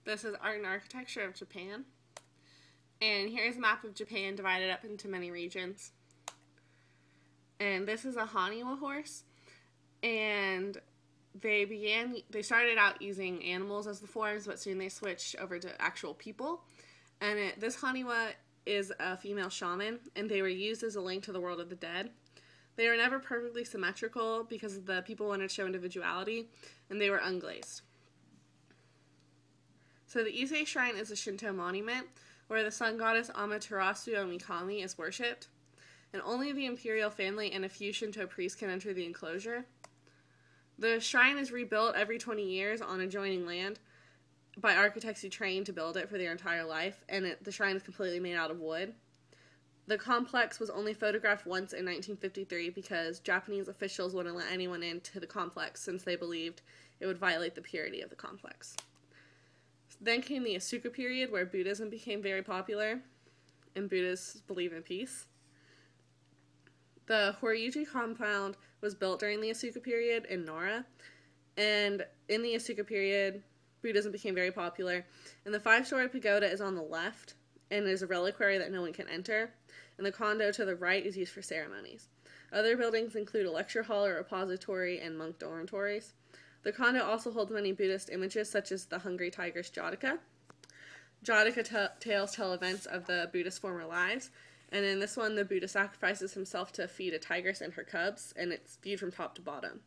This is art and architecture of Japan. And here's a map of Japan divided up into many regions. And this is a Haniwa horse. And they started out using animals as the forms, but soon they switched over to actual people. And this Haniwa is a female shaman, and they were used as a link to the world of the dead. They were never perfectly symmetrical because the people wanted to show individuality, and they were unglazed. So the Ise Shrine is a Shinto monument where the sun goddess Amaterasu Omikami is worshipped, and only the imperial family and a few Shinto priests can enter the enclosure. The shrine is rebuilt every 20 years on adjoining land by architects who trained to build it for their entire life, and the shrine is completely made out of wood. The complex was only photographed once in 1953 because Japanese officials wouldn't let anyone into the complex since they believed it would violate the purity of the complex. Then came the Asuka period, where Buddhism became very popular, and Buddhists believe in peace. The Horyuji compound was built during the Asuka period in Nara, and in the Asuka period, Buddhism became very popular, and the 5-story pagoda is on the left, and is a reliquary that no one can enter, and the kondo to the right is used for ceremonies. Other buildings include a lecture hall, a repository, and monk dormitories. The kondo also holds many Buddhist images, such as the hungry tiger's Jataka. Jataka tales tell events of the Buddhist former lives, and in this one, the Buddha sacrifices himself to feed a tigress and her cubs, and it's viewed from top to bottom.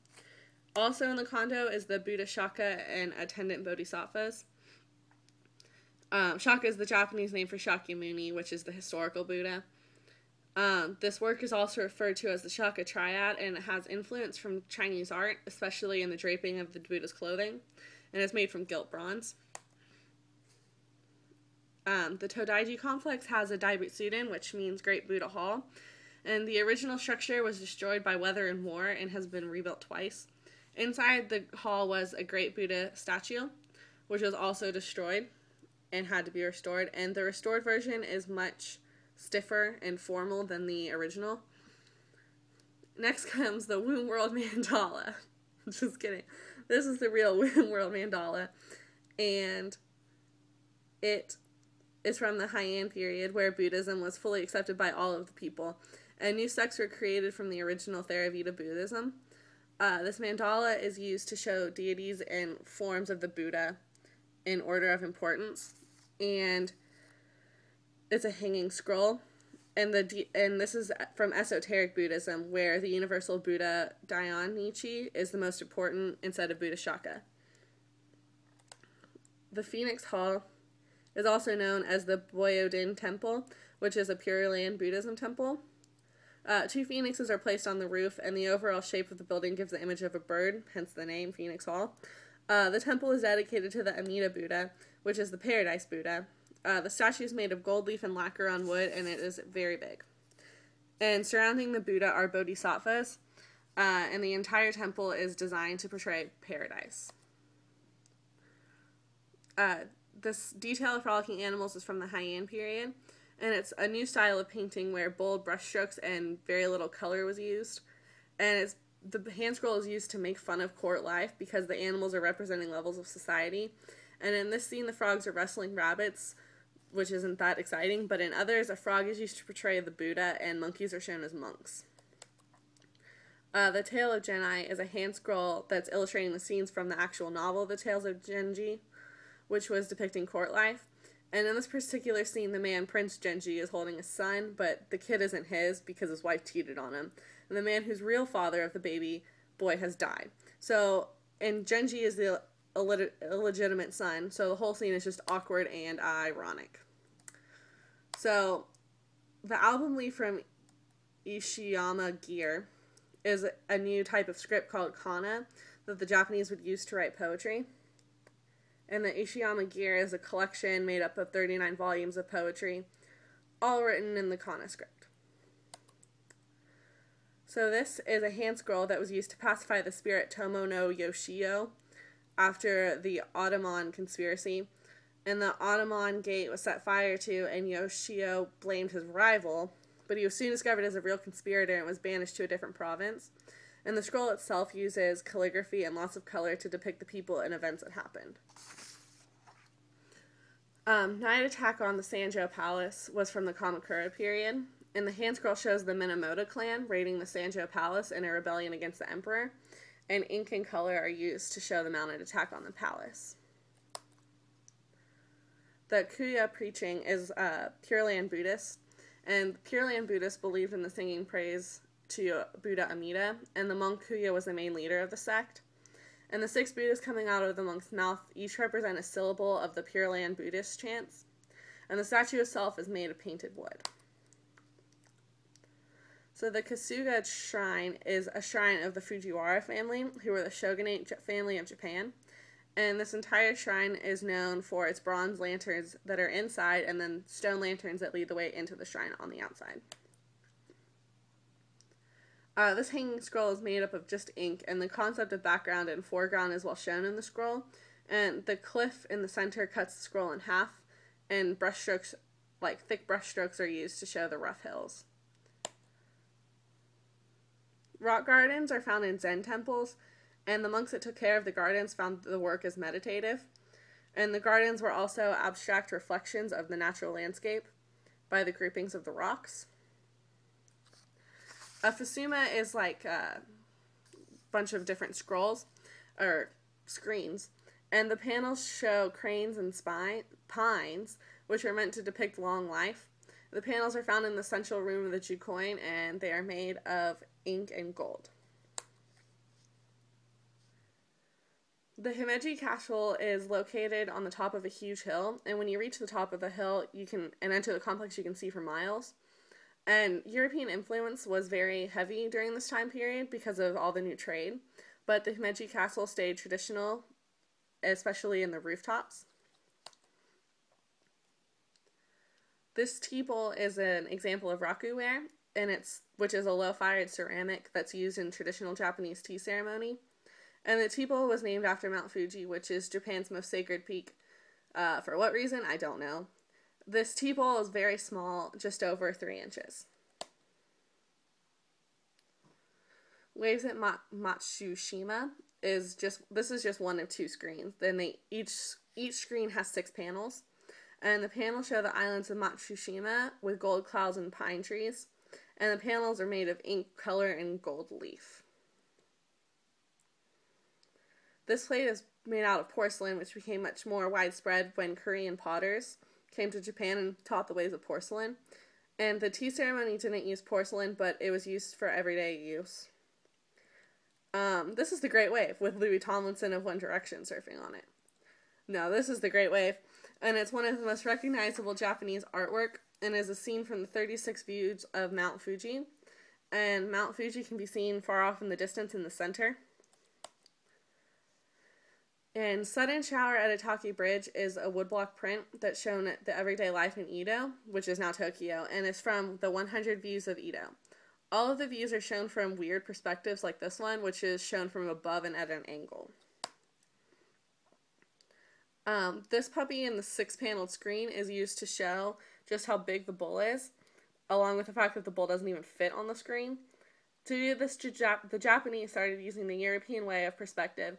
Also in the kondo is the Buddha Shaka and attendant bodhisattvas. Shaka is the Japanese name for Shakyamuni, which is the historical Buddha. This work is also referred to as the Shaka Triad, and it has influence from Chinese art, especially in the draping of the Buddha's clothing, and it's made from gilt bronze. The Todaiji complex has a Daibutsuden, which means Great Buddha Hall, and the original structure was destroyed by weather and war and has been rebuilt twice. Inside the hall was a Great Buddha statue, which was also destroyed and had to be restored, and the restored version is much stiffer and formal than the original. Next comes the Womb World Mandala. Just kidding. This is the real Womb World Mandala, and it is from the Heian period, where Buddhism was fully accepted by all of the people, and new sects were created from the original Theravada Buddhism. This mandala is used to show deities and forms of the Buddha in order of importance, and it's a hanging scroll, and this is from esoteric Buddhism, where the universal Buddha Dainichi is the most important instead of Buddha Shaka. The Phoenix Hall is also known as the Boyodin Temple, which is a Pure Land Buddhism temple. 2 phoenixes are placed on the roof, and the overall shape of the building gives the image of a bird, hence the name Phoenix Hall. The temple is dedicated to the Amida Buddha, which is the Paradise Buddha. The statue is made of gold leaf and lacquer on wood, and it is very big. And surrounding the Buddha are bodhisattvas, and the entire temple is designed to portray paradise. This detail of frolicking animals is from the Heian period, and it's a new style of painting where bold brushstrokes and very little color was used. And the hand scroll is used to make fun of court life because the animals are representing levels of society. And in this scene, the frogs are wrestling rabbits, which isn't that exciting, but in others, a frog is used to portray the Buddha, and monkeys are shown as monks. The Tale of Genji is a hand scroll that's illustrating the scenes from the actual novel, The Tales of Genji, which was depicting court life. And in this particular scene, the man, Prince Genji, is holding a son, but the kid isn't his because his wife cheated on him. And the man who's real father of the baby boy has died. So, and Genji is the illegitimate son, so the whole scene is just awkward and ironic. So, the album leaf from Ishiyama Gear is a new type of script called kana that the Japanese would use to write poetry. And the Ishiyama Gear is a collection made up of 39 volumes of poetry, all written in the kana script. So this is a hand scroll that was used to pacify the spirit Tomo no Yoshio after the Ottoman conspiracy. And the Ottoman gate was set fire to, and Yoshio blamed his rival, but he was soon discovered as a real conspirator and was banished to a different province. And the scroll itself uses calligraphy and lots of color to depict the people and events that happened. Night attack on the Sanjo Palace was from the Kamakura period, and the hand scroll shows the Minamoto clan raiding the Sanjo Palace in a rebellion against the emperor, and ink and color are used to show the mounted attack on the palace. The Kuya preaching is Pure Land Buddhist, and Pure Land Buddhists believed in the singing praise to Buddha Amida, and the monk Kuya was the main leader of the sect. And the 6 Buddhas coming out of the monk's mouth each represent a syllable of the Pure Land Buddhist chants, and the statue itself is made of painted wood. So the Kasuga Shrine is a shrine of the Fujiwara family, who were the shogunate family of Japan. And this entire shrine is known for its bronze lanterns that are inside, and then stone lanterns that lead the way into the shrine on the outside. This hanging scroll is made up of just ink, and the concept of background and foreground is well shown in the scroll. And the cliff in the center cuts the scroll in half, and brushstrokes, like thick brushstrokes, are used to show the rough hills. Rock gardens are found in Zen temples, and the monks that took care of the gardens found the work as meditative. And the gardens were also abstract reflections of the natural landscape by the groupings of the rocks. A fusuma is like a bunch of different scrolls, or screens, and the panels show cranes and pines, which are meant to depict long life. The panels are found in the central room of the Jukoin, and they are made of ink and gold. The Himeji Castle is located on the top of a huge hill, and when you reach the top of the hill, and enter the complex, you can see for miles. And European influence was very heavy during this time period because of all the new trade, but the Himeji Castle stayed traditional, especially in the rooftops. This teeple is an example of rakuware, which is a low-fired ceramic that's used in traditional Japanese tea ceremony. And the teeple was named after Mount Fuji, which is Japan's most sacred peak. For what reason, I don't know. This teeple is very small, just over 3 inches. Waves at Matsushima is just one of 2 screens. Then each screen has 6 panels. And the panels show the islands of Matsushima with gold clouds and pine trees. And the panels are made of ink, color, and gold leaf. This plate is made out of porcelain, which became much more widespread when Korean potters came to Japan and taught the ways of porcelain. And the tea ceremony didn't use porcelain, but it was used for everyday use. This is the Great Wave, with Louis Tomlinson of One Direction surfing on it. No, this is the Great Wave, and it's one of the most recognizable Japanese artwork, and is a scene from the 36 views of Mount Fuji. And Mount Fuji can be seen far off in the distance in the center. And Sudden Shower at Ataki Bridge is a woodblock print that's shown the everyday life in Edo, which is now Tokyo, and is from the 100 views of Edo. All of the views are shown from weird perspectives like this one, which is shown from above and at an angle. This puppy in the 6-paneled screen is used to show just how big the bull is, along with the fact that the bull doesn't even fit on the screen. To do this, the Japanese started using the European way of perspective